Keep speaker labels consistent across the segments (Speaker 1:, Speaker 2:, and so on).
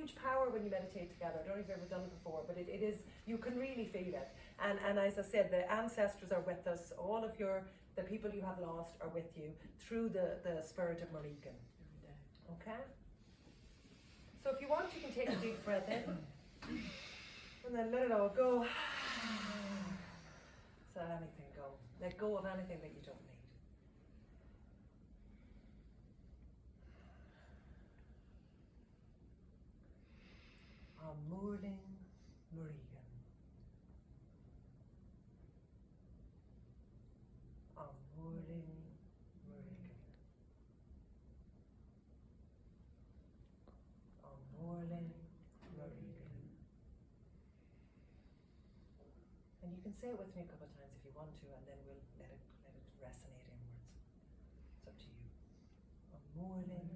Speaker 1: huge power when you meditate together. I don't know if you've ever done it before, but it is, you can really feel it. And as I said, the ancestors are with us. All of the people you have lost are with you through the spirit of Marigan. Okay? So if you want, you can take a deep breath in and then let it all go. So let anything go. Let go of anything that you don't need. Morning, Marigan. Morning, Marigan. Morning, Marigan. And you can say it with me a couple of times if you want to, and then we'll let it resonate inwards. It's up to you. Morning,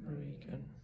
Speaker 2: Marigan.